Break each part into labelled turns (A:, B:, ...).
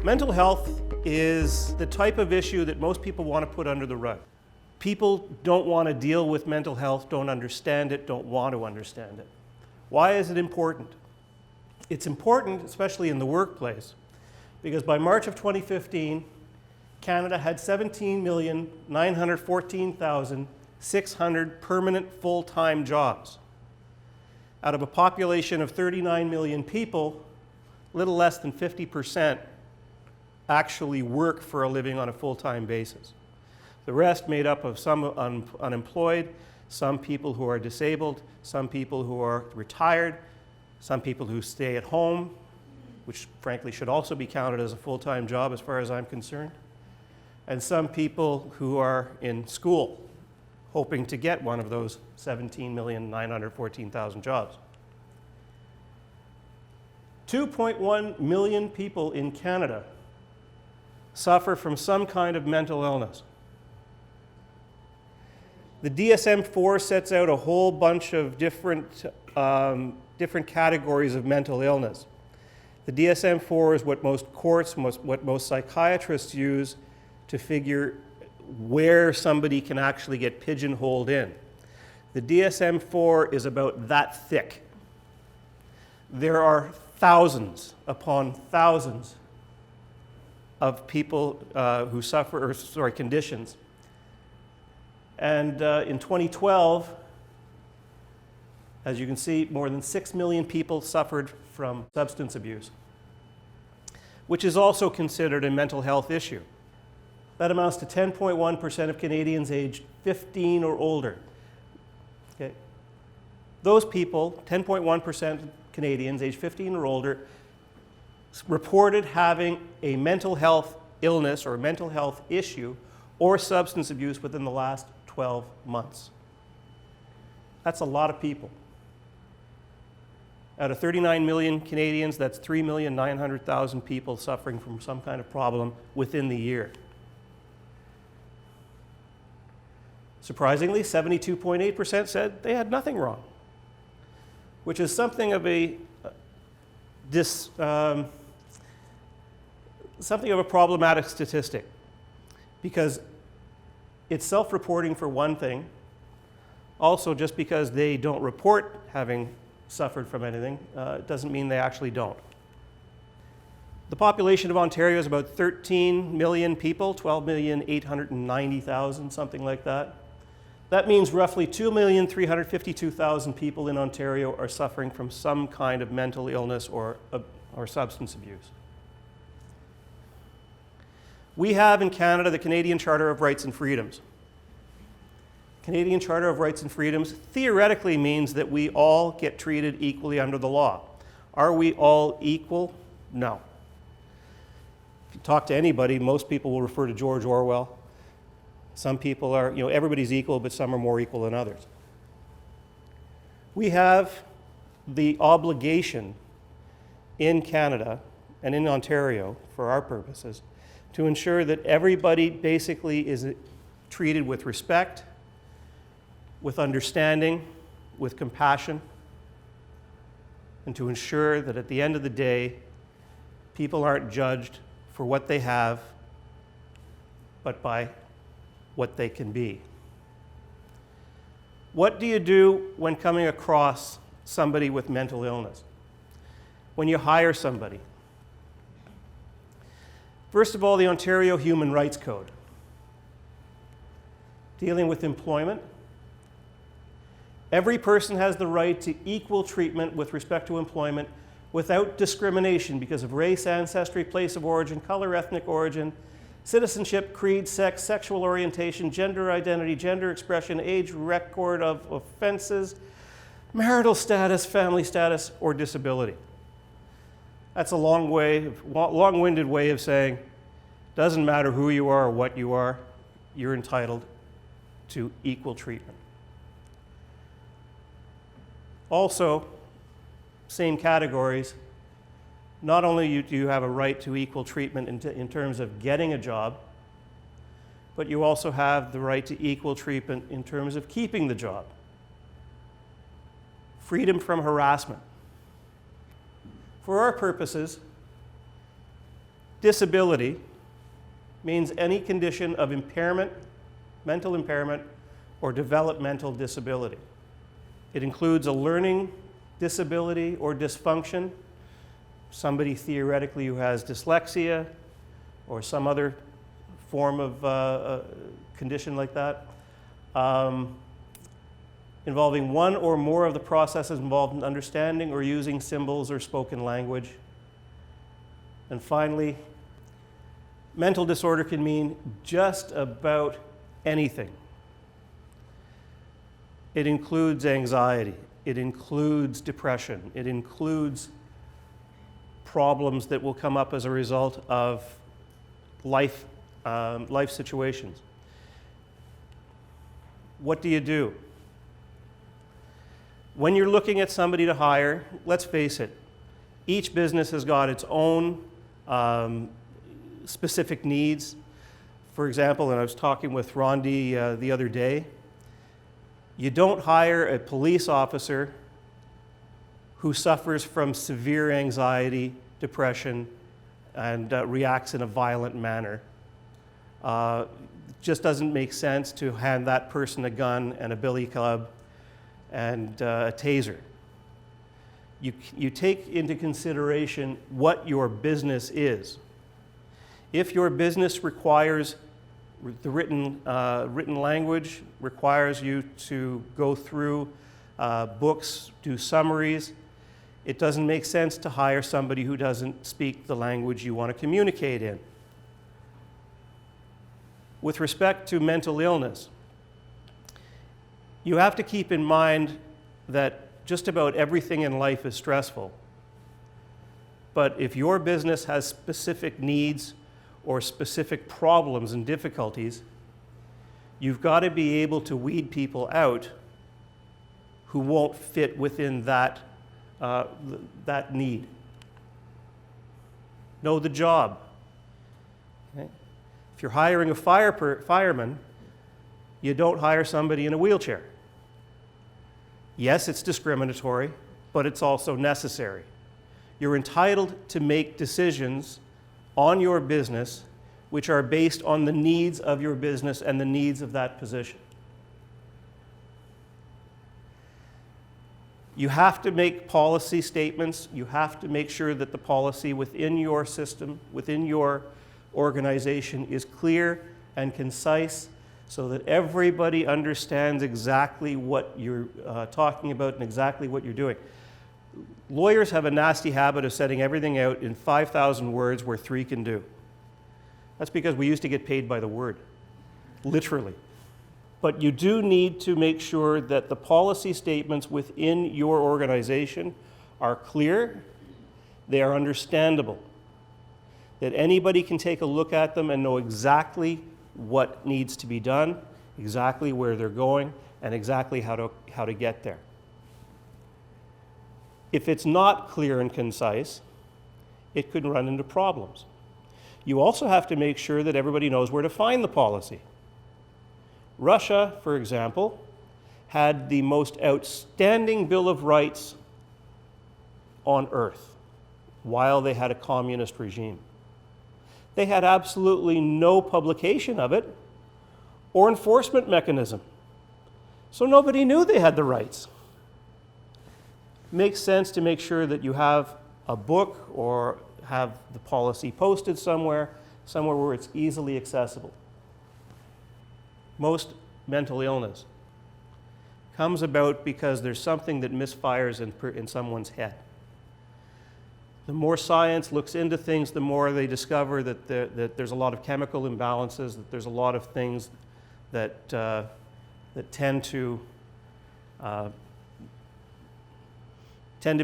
A: Mental health is the type of issue that most people want to put under the rug. People don't want to deal with mental health, don't understand it, don't want to understand it. Why is it important? It's important, especially in the workplace, because by March of 2015, Canada had 17,914,600 permanent full-time jobs. Out of a population of 39 million people, little less than 50% actually work for a living on a full-time basis. The rest made up of some unemployed, some people who are disabled, some people who are retired, some people who stay at home, which frankly should also be counted as a full-time job as far as I'm concerned, and some people who are in school, hoping to get one of those 17,914,000 jobs. 2.1 million people in Canada suffer from some kind of mental illness. The DSM-4 sets out a whole bunch of different categories of mental illness. The DSM-4 is what most courts, what most psychiatrists use to figure where somebody can actually get pigeonholed in. The DSM-4 is about that thick. There are thousands upon thousands of people who suffer, conditions. And in 2012, as you can see, more than 6 million people suffered from substance abuse, which is also considered a mental health issue. That amounts to 10.1% of Canadians aged 15 or older. Okay. Those people, 10.1% of Canadians aged 15 or older, reported having a mental health illness or a mental health issue or substance abuse within the last 12 months. That's a lot of people. Out of 39 million Canadians, that's 3,900,000 people suffering from some kind of problem within the year. Surprisingly, 72.8% said they had nothing wrong, which is something of a problematic statistic, because it's self-reporting for one thing. Also, just because they don't report having suffered from anything doesn't mean they actually don't. The population of Ontario is about 13 million people, 12,890,000, something like that. That means roughly 2,352,000 people in Ontario are suffering from some kind of mental illness or substance abuse. We have in Canada the Canadian Charter of Rights and Freedoms. Canadian Charter of Rights and Freedoms theoretically means that we all get treated equally under the law. Are we all equal? No. If you talk to anybody, most people will refer to George Orwell. Some people are, everybody's equal, but some are more equal than others. We have the obligation in Canada and in Ontario, for our purposes, to ensure that everybody basically is treated with respect, with understanding, with compassion, and to ensure that at the end of the day, people aren't judged for what they have, but by what they can be. What do you do when coming across somebody with mental illness? When you hire somebody? First of all, the Ontario Human Rights Code, dealing with employment. Every person has the right to equal treatment with respect to employment without discrimination because of race, ancestry, place of origin, color, ethnic origin, citizenship, creed, sex, sexual orientation, gender identity, gender expression, age, record of offenses, marital status, family status, or disability. That's a long-winded way of saying, doesn't matter who you are or what you are, you're entitled to equal treatment. Also, same categories, not only do you have a right to equal treatment in terms of getting a job, but you also have the right to equal treatment in terms of keeping the job. Freedom from harassment. For our purposes, Disability means any condition of impairment, mental impairment, or developmental disability. It includes a learning disability or dysfunction, somebody theoretically who has dyslexia or some other form of condition like that, involving one or more of the processes involved in understanding or using symbols or spoken language. And finally, mental disorder can mean just about anything. It includes anxiety, it includes depression, it includes problems that will come up as a result of life situations. What do you do? When you're looking at somebody to hire, let's face it, each business has got its own specific needs. For example, and I was talking with Rondi the other day, you don't hire a police officer who suffers from severe anxiety, depression, and reacts in a violent manner. It just doesn't make sense to hand that person a gun and a billy club and a taser. You take into consideration what your business is. If your business requires the written language, requires you to go through books, do summaries, it doesn't make sense to hire somebody who doesn't speak the language you want to communicate in. With respect to mental illness, you have to keep in mind that just about everything in life is stressful. But if your business has specific needs or specific problems and difficulties, you've got to be able to weed people out who won't fit within that need. Know the job. Okay? If you're hiring a fireman, you don't hire somebody in a wheelchair. Yes, it's discriminatory, but it's also necessary. You're entitled to make decisions on your business which are based on the needs of your business and the needs of that position. You have to make policy statements. You have to make sure that the policy within your system, within your organization, is clear and concise so that everybody understands exactly what you're talking about and exactly what you're doing. Lawyers have a nasty habit of setting everything out in 5,000 words where 3 can do. That's because we used to get paid by the word, literally. But you do need to make sure that the policy statements within your organization are clear, they are understandable, that anybody can take a look at them and know exactly what needs to be done, exactly where they're going, and exactly how to get there. If it's not clear and concise, it could run into problems. You also have to make sure that everybody knows where to find the policy. Russia, for example, had the most outstanding Bill of Rights on earth while they had a communist regime. They had absolutely no publication of it or enforcement mechanism. So nobody knew they had the rights. Makes sense to make sure that you have a book or have the policy posted somewhere where it's easily accessible. Most mental illness comes about because there's something that misfires in someone's head. The more science looks into things, the more they discover that there's a lot of chemical imbalances, that there's a lot of things that tend to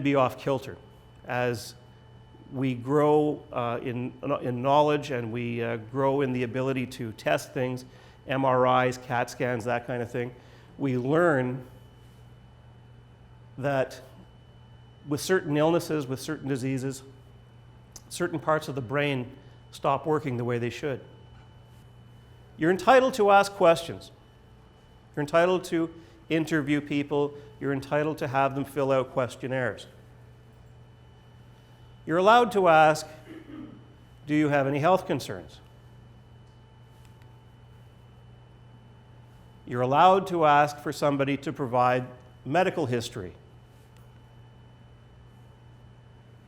A: be off kilter. As we grow in knowledge and we grow in the ability to test things, MRIs, CAT scans, that kind of thing, we learn that with certain illnesses, with certain diseases, certain parts of the brain stop working the way they should. You're entitled to ask questions. You're entitled to interview people. You're entitled to have them fill out questionnaires. You're allowed to ask, Do you have any health concerns? You're allowed to ask for somebody to provide medical history.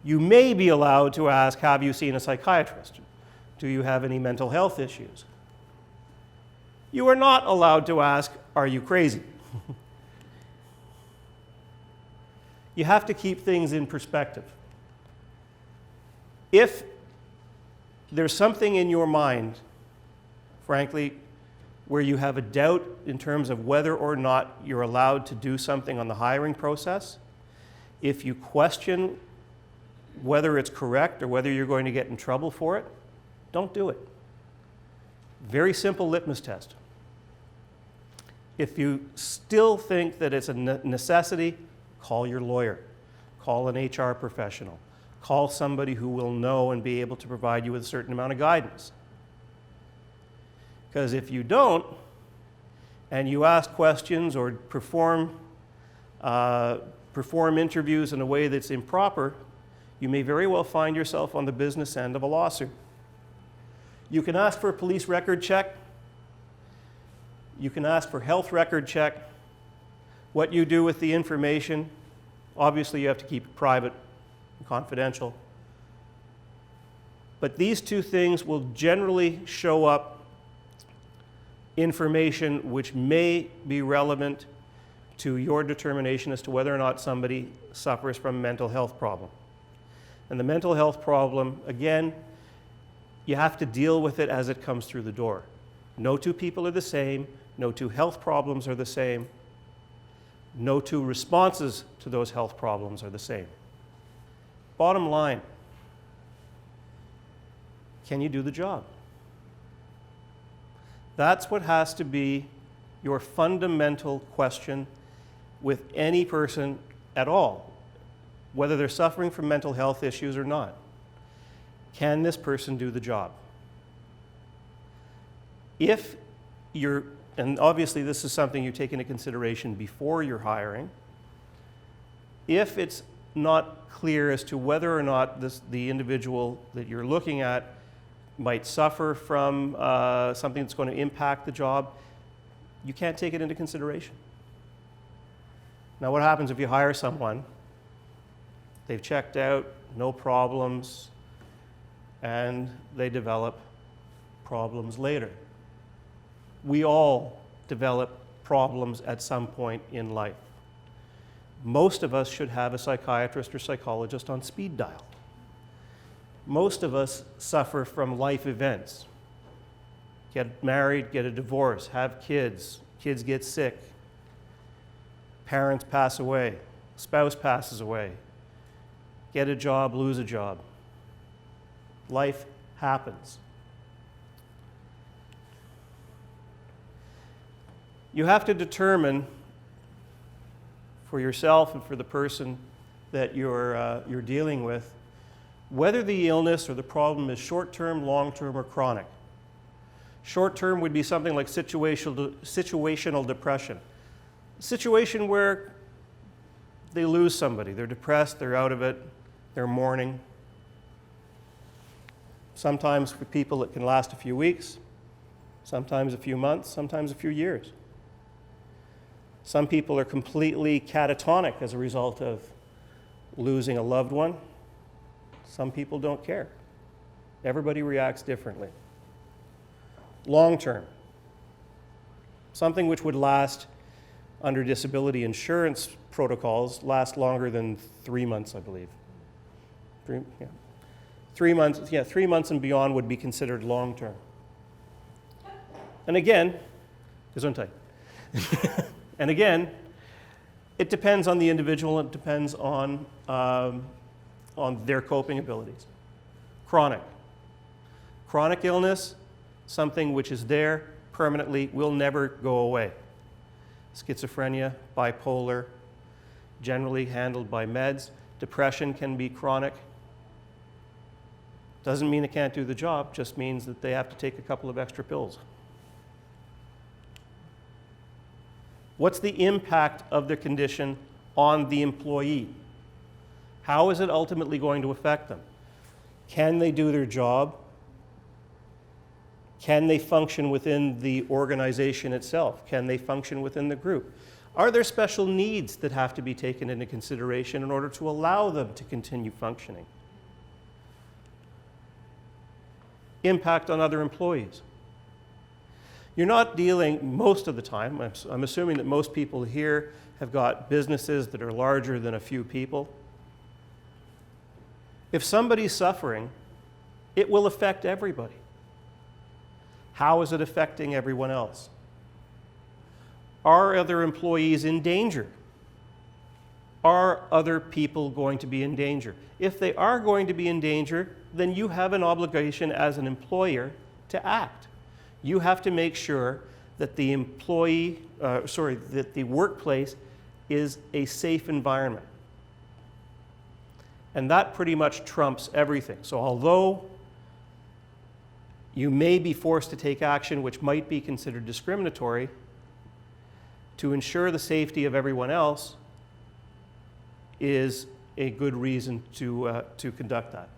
A: You may be allowed to ask, have you seen a psychiatrist? Do you have any mental health issues? You are not allowed to ask, are you crazy? You have to keep things in perspective. If there's something in your mind, frankly, where you have a doubt in terms of whether or not you're allowed to do something on the hiring process, if you question whether it's correct or whether you're going to get in trouble for it, don't do it. Very simple litmus test. If you still think that it's a necessity, call your lawyer, call an HR professional, call somebody who will know and be able to provide you with a certain amount of guidance. Because if you don't, and you ask questions or perform interviews in a way that's improper, you may very well find yourself on the business end of a lawsuit. You can ask for a police record check. You can ask for health record check. What you do with the information, obviously you have to keep it private and confidential. But these two things will generally show up information which may be relevant to your determination as to whether or not somebody suffers from a mental health problem. And the mental health problem, again, you have to deal with it as it comes through the door. No two people are the same. No two health problems are the same. No two responses to those health problems are the same. Bottom line, can you do the job? That's what has to be your fundamental question with any person at all, whether they're suffering from mental health issues or not. Can this person do the job? If you're, and obviously this is something you take into consideration before you're hiring, if it's not clear as to whether or not the individual that you're looking at might suffer from something that's going to impact the job, you can't take it into consideration. Now, what happens if you hire someone, they've checked out, no problems, and they develop problems later? We all develop problems at some point in life. Most of us should have a psychiatrist or psychologist on speed dial. Most of us suffer from life events. Get married, get a divorce, have kids, kids get sick, parents pass away, spouse passes away, get a job, lose a job. Life happens. You have to determine for yourself and for the person that you're dealing with whether the illness or the problem is short-term, long-term, or chronic. Short-term would be something like situational depression. A situation where they lose somebody, they're depressed, they're out of it, they're mourning. Sometimes for people it can last a few weeks, sometimes a few months, sometimes a few years. Some people are completely catatonic as a result of losing a loved one. Some people don't care. Everybody reacts differently. Long term, something which would last under disability insurance protocols, last longer than 3 months, I believe. 3 months, 3 months and beyond would be considered long term. And again, Gesundheit. And again, it depends on the individual, it depends on their coping abilities. Chronic. Chronic illness, something which is there permanently, will never go away. Schizophrenia, bipolar, generally handled by meds. Depression can be chronic. Doesn't mean it can't do the job, just means that they have to take a couple of extra pills. What's the impact of the condition on the employee? How is it ultimately going to affect them? Can they do their job? Can they function within the organization itself? Can they function within the group? Are there special needs that have to be taken into consideration in order to allow them to continue functioning? Impact on other employees. You're not dealing, most of the time, I'm assuming that most people here have got businesses that are larger than a few people. If somebody's suffering, it will affect everybody. How is it affecting everyone else? Are other employees in danger? Are other people going to be in danger? If they are going to be in danger, then you have an obligation as an employer to act. You have to make sure that the that the workplace is a safe environment. And that pretty much trumps everything. So although you may be forced to take action which might be considered discriminatory, to ensure the safety of everyone else is a good reason to conduct that.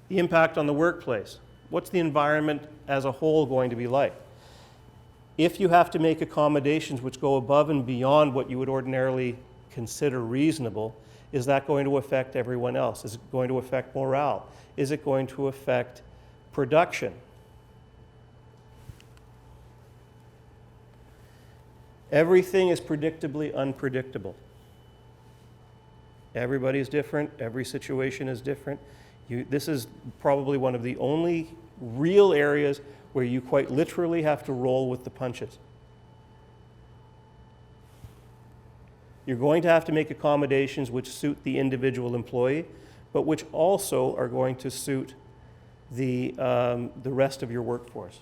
A: The impact on the workplace. What's the environment as a whole going to be like? If you have to make accommodations which go above and beyond what you would ordinarily consider reasonable, is that going to affect everyone else? Is it going to affect morale? Is it going to affect production? Everything is predictably unpredictable. Everybody's different. Every situation is different. This is probably one of the only real areas where you quite literally have to roll with the punches. You're going to have to make accommodations which suit the individual employee, but which also are going to suit the rest of your workforce.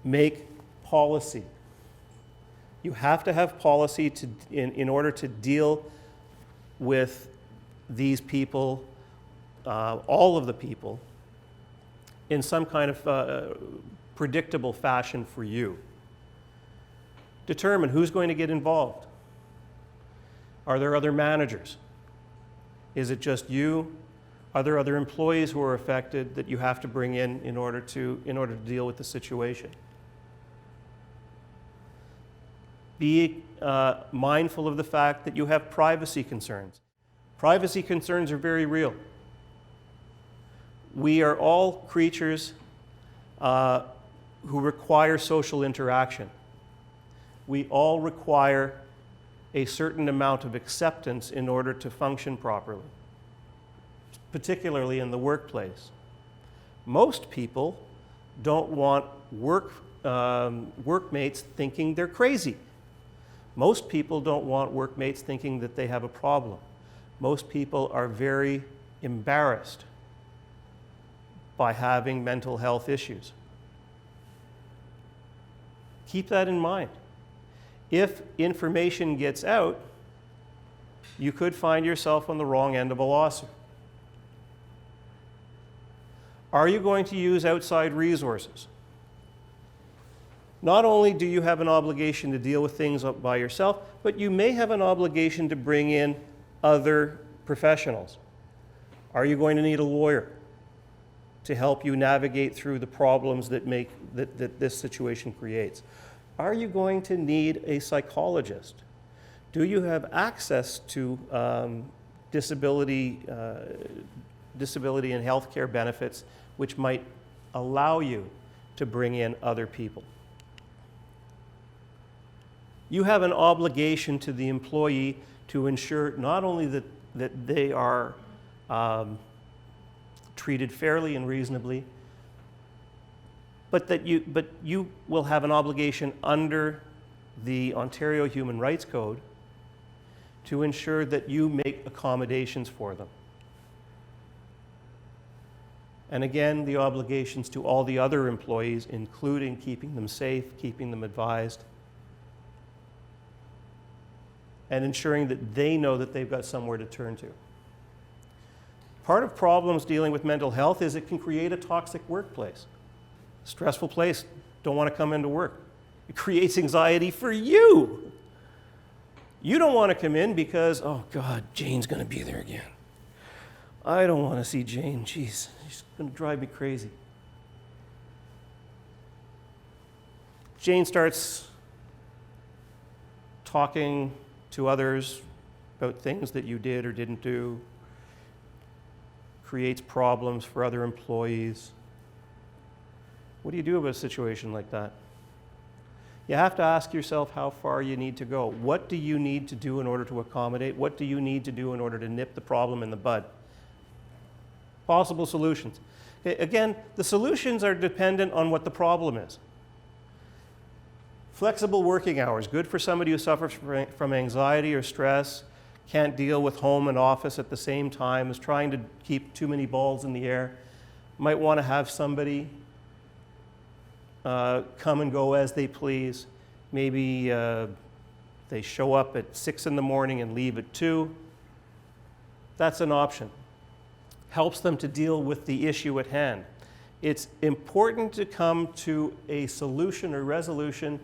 A: Make policy. You have to have policy in order to deal with these people, all of the people, in some kind of predictable fashion for you. Determine who's going to get involved. Are there other managers? Is it just you? Are there other employees who are affected that you have to bring in order to deal with the situation? Be mindful of the fact that you have privacy concerns. Privacy concerns are very real. We are all creatures who require social interaction. We all require a certain amount of acceptance in order to function properly, particularly in the workplace. Most people don't want workmates thinking they're crazy. Most people don't want workmates thinking that they have a problem. Most people are very embarrassed by having mental health issues. Keep that in mind. If information gets out, you could find yourself on the wrong end of a lawsuit. Are you going to use outside resources? Not only do you have an obligation to deal with things by yourself, but you may have an obligation to bring in other professionals. Are you going to need a lawyer to help you navigate through the problems that this situation creates? Are you going to need a psychologist? Do you have access to disability and healthcare benefits which might allow you to bring in other people? You have an obligation to the employee to ensure not only that they are treated fairly and reasonably, but you will have an obligation under the Ontario Human Rights Code to ensure that you make accommodations for them. And again, the obligations to all the other employees, including keeping them safe, keeping them advised, and ensuring that they know that they've got somewhere to turn to. Part of problems dealing with mental health is it can create a toxic workplace. Stressful place, don't want to come into work. It creates anxiety for you. You don't want to come in because, oh God, Jane's going to be there again. I don't want to see Jane. Jeez, she's going to drive me crazy. Jane starts talking to others about things that you did or didn't do, creates problems for other employees. What do you do about a situation like that? You have to ask yourself how far you need to go. What do you need to do in order to accommodate? What do you need to do in order to nip the problem in the bud? Possible solutions. Okay, again, the solutions are dependent on what the problem is. Flexible working hours, good for somebody who suffers from anxiety or stress, can't deal with home and office at the same time, is trying to keep too many balls in the air. Might want to have somebody come and go as they please. Maybe they show up at 6 in the morning and leave at 2. That's an option. Helps them to deal with the issue at hand. It's important to come to a solution or resolution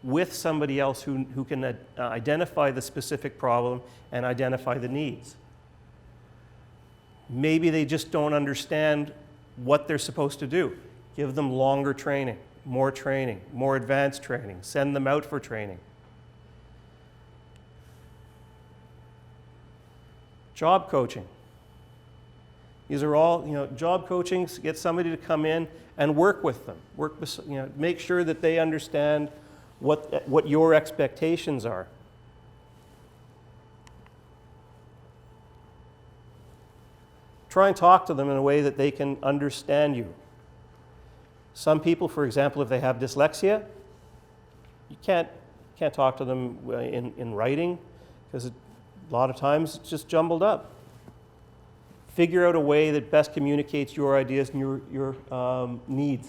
A: with somebody else who can identify the specific problem and identify the needs. Maybe they just don't understand what they're supposed to do. Give them longer training, more advanced training, send them out for training. Job coaching. These are all, job coaching, get somebody to come in and work with them. Make sure that they understand what your expectations are. Try and talk to them in a way that they can understand you. Some people, for example, if they have dyslexia, you can't talk to them in writing because a lot of times it's just jumbled up. Figure out a way that best communicates your ideas and your needs.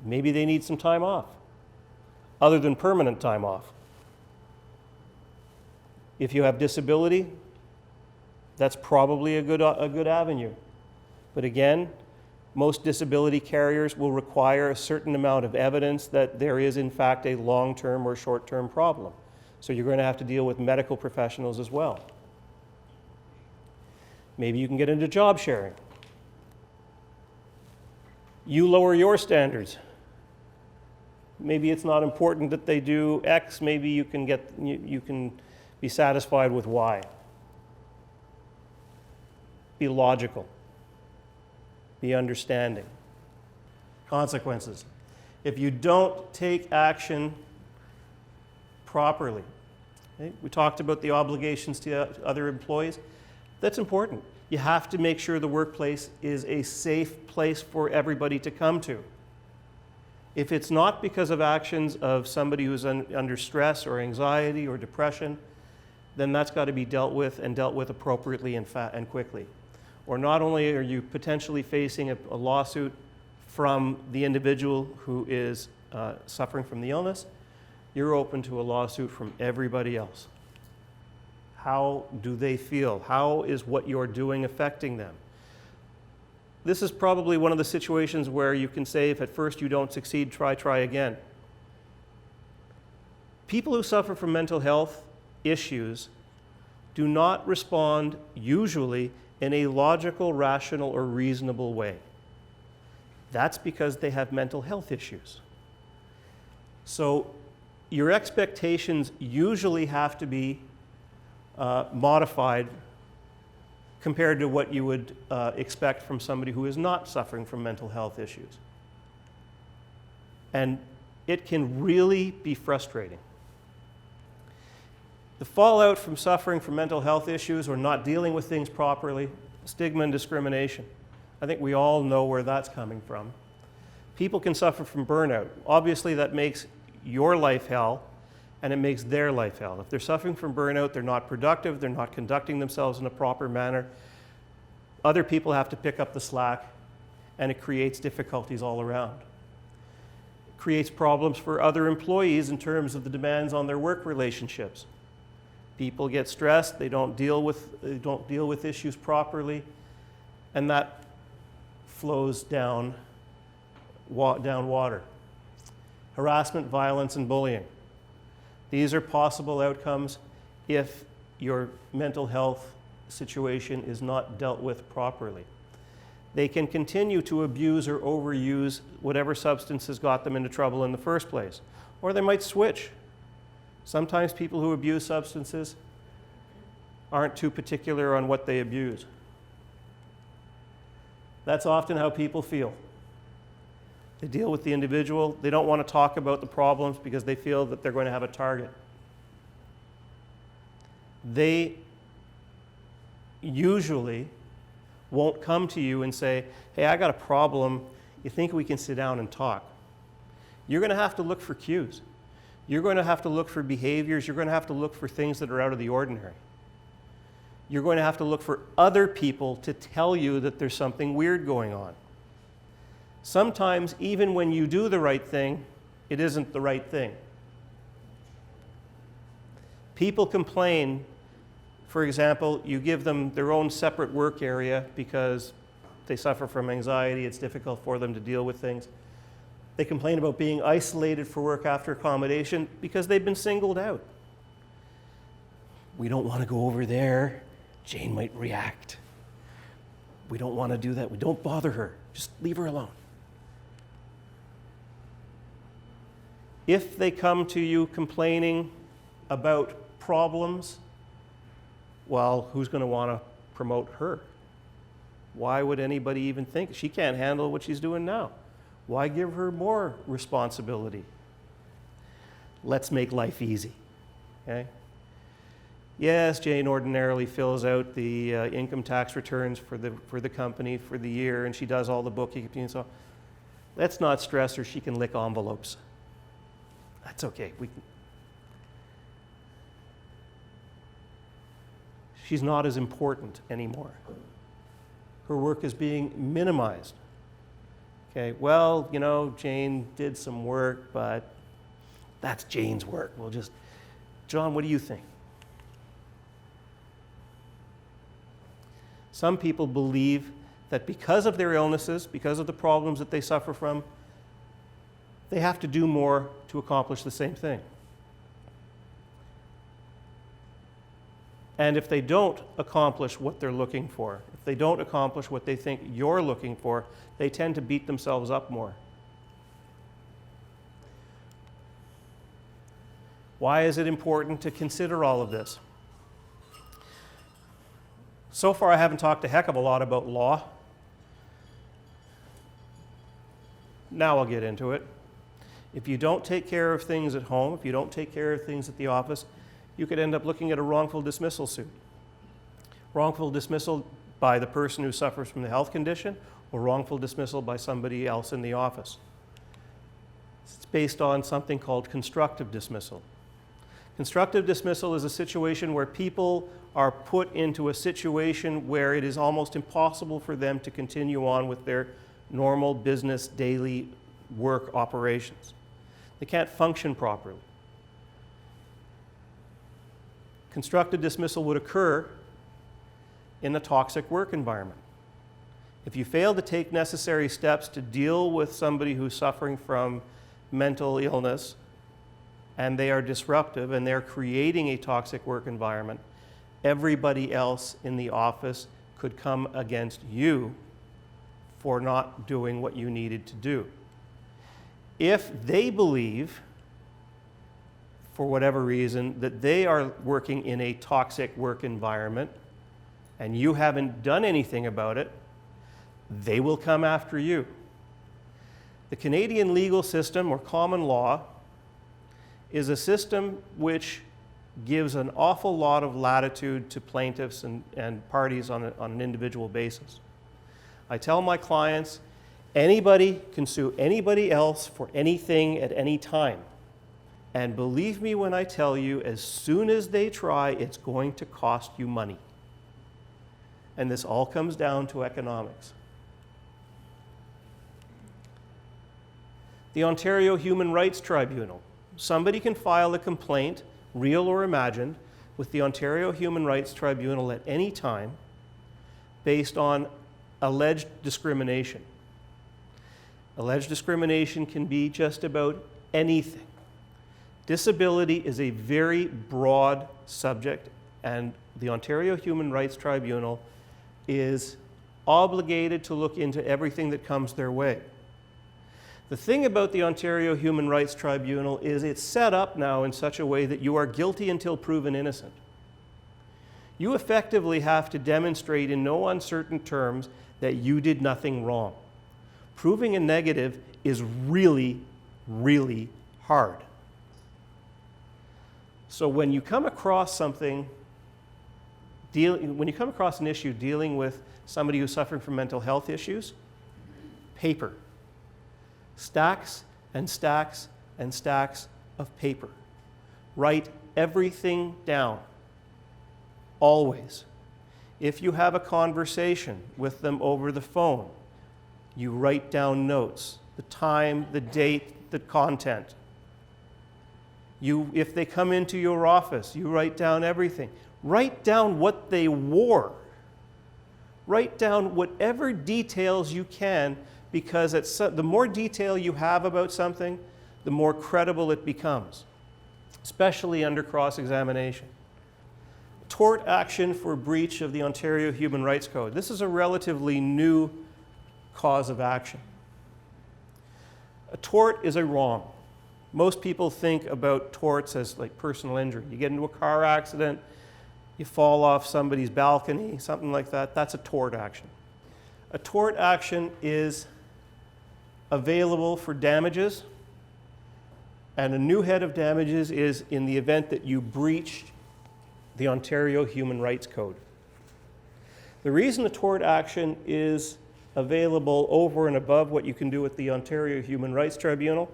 A: Maybe they need some time off, other than permanent time off. If you have disability, that's probably a good avenue. But again, most disability carriers will require a certain amount of evidence that there is in fact a long-term or short-term problem. So you're going to have to deal with medical professionals as well. Maybe you can get into job sharing. You lower your standards. Maybe it's not important that they do X. Maybe you can be satisfied with Y. Be logical. Be understanding. Consequences. If you don't take action properly, okay, we talked about the obligations to other employees. That's important. You have to make sure the workplace is a safe place for everybody to come to. If it's not because of actions of somebody who's under stress or anxiety or depression, then that's got to be dealt with and dealt with appropriately and quickly. Or not only are you potentially facing a lawsuit from the individual who is suffering from the illness, you're open to a lawsuit from everybody else. How do they feel? How is what you're doing affecting them? This is probably one of the situations where you can say, if at first you don't succeed, try again. People who suffer from mental health issues do not respond usually in a logical, rational, or reasonable way. That's because they have mental health issues. So your expectations usually have to be modified compared to what you would expect from somebody who is not suffering from mental health issues. And it can really be frustrating. The fallout from suffering from mental health issues or not dealing with things properly, stigma and discrimination. I think we all know where that's coming from. People can suffer from burnout. Obviously, that makes your life hell, and it makes their life hell. If they're suffering from burnout, they're not productive, they're not conducting themselves in a proper manner. Other people have to pick up the slack, and it creates difficulties all around. It creates problems for other employees in terms of the demands on their work relationships. People get stressed, they don't deal with issues properly, and that flows down water. Harassment, violence, and bullying. These are possible outcomes if your mental health situation is not dealt with properly. They can continue to abuse or overuse whatever substance has got them into trouble in the first place. Or they might switch. Sometimes people who abuse substances aren't too particular on what they abuse. That's often how people feel. They deal with the individual. They don't want to talk about the problems because they feel that they're going to have a target. They usually won't come to you and say, hey, I got a problem. You think we can sit down and talk? You're going to have to look for cues. You're going to have to look for behaviors. You're going to have to look for things that are out of the ordinary. You're going to have to look for other people to tell you that there's something weird going on. Sometimes, even when you do the right thing, it isn't the right thing. People complain. For example, you give them their own separate work area because they suffer from anxiety. It's difficult for them to deal with things. They complain about being isolated for work after accommodation because they've been singled out. We don't want to go over there. Jane might react. We don't want to do that. We don't bother her. Just leave her alone. If they come to you complaining about problems, well, who's going to want to promote her? Why would anybody even think? She can't handle what she's doing now. Why give her more responsibility? Let's make life easy. Okay? Yes, Jane ordinarily fills out the income tax returns for the company for the year, and she does all the bookkeeping and so on. Let's not stress her. She can lick envelopes. That's okay. She's not as important anymore. Her work is being minimized. Okay, well, you know, Jane did some work, but that's Jane's work. We'll just, John, what do you think? Some people believe that because of their illnesses, because of the problems that they suffer from, they have to do more to accomplish the same thing. And if they don't accomplish what they're looking for, if they don't accomplish what they think you're looking for, they tend to beat themselves up more. Why is it important to consider all of this? So far, I haven't talked a heck of a lot about law. Now I'll get into it. If you don't take care of things at home, if you don't take care of things at the office, you could end up looking at a wrongful dismissal suit. Wrongful dismissal by the person who suffers from the health condition, or wrongful dismissal by somebody else in the office. It's based on something called constructive dismissal. Constructive dismissal is a situation where people are put into a situation where it is almost impossible for them to continue on with their normal business, daily work operations. They can't function properly. Constructive dismissal would occur in a toxic work environment. If you fail to take necessary steps to deal with somebody who's suffering from mental illness and they are disruptive and they're creating a toxic work environment, everybody else in the office could come against you for not doing what you needed to do. If they believe, for whatever reason, that they are working in a toxic work environment and you haven't done anything about it, they will come after you. The Canadian legal system, or common law, is a system which gives an awful lot of latitude to plaintiffs and parties on an individual basis. I tell my clients, anybody can sue anybody else for anything at any time. And believe me when I tell you, as soon as they try, it's going to cost you money. And this all comes down to economics. The Ontario Human Rights Tribunal. Somebody can file a complaint, real or imagined, with the Ontario Human Rights Tribunal at any time based on alleged discrimination. Alleged discrimination can be just about anything. Disability is a very broad subject, and the Ontario Human Rights Tribunal is obligated to look into everything that comes their way. The thing about the Ontario Human Rights Tribunal is it's set up now in such a way that you are guilty until proven innocent. You effectively have to demonstrate in no uncertain terms that you did nothing wrong. Proving a negative is really, really hard. So when you come across something, when you come across an issue dealing with somebody who's suffering from mental health issues, paper. Stacks and stacks and stacks of paper. Write everything down. Always. If you have a conversation with them over the phone, you write down notes, the time, the date, the content. If they come into your office, you write down everything. Write down what they wore. Write down whatever details you can, because the more detail you have about something, the more credible it becomes, especially under cross-examination. Tort action for breach of the Ontario Human Rights Code. This is a relatively new cause of action. A tort is a wrong. Most people think about torts as like personal injury. You get into a car accident, you fall off somebody's balcony, something like that. That's a tort action. A tort action is available for damages, and a new head of damages is in the event that you breached the Ontario Human Rights Code. The reason a tort action is available over and above what you can do with the Ontario Human Rights Tribunal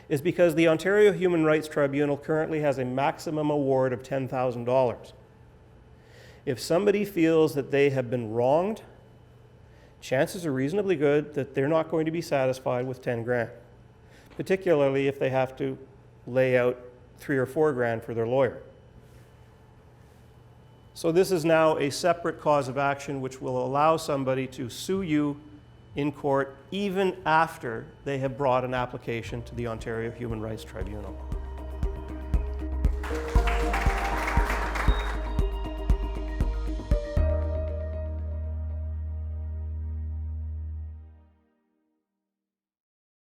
A: is because the Ontario Human Rights Tribunal currently has a maximum award of $10,000. If somebody feels that they have been wronged, chances are reasonably good that they're not going to be satisfied with 10 grand, particularly if they have to lay out 3 or 4 grand for their lawyer. So this is now a separate cause of action which will allow somebody to sue you in court even after they have brought an application to the Ontario Human Rights Tribunal.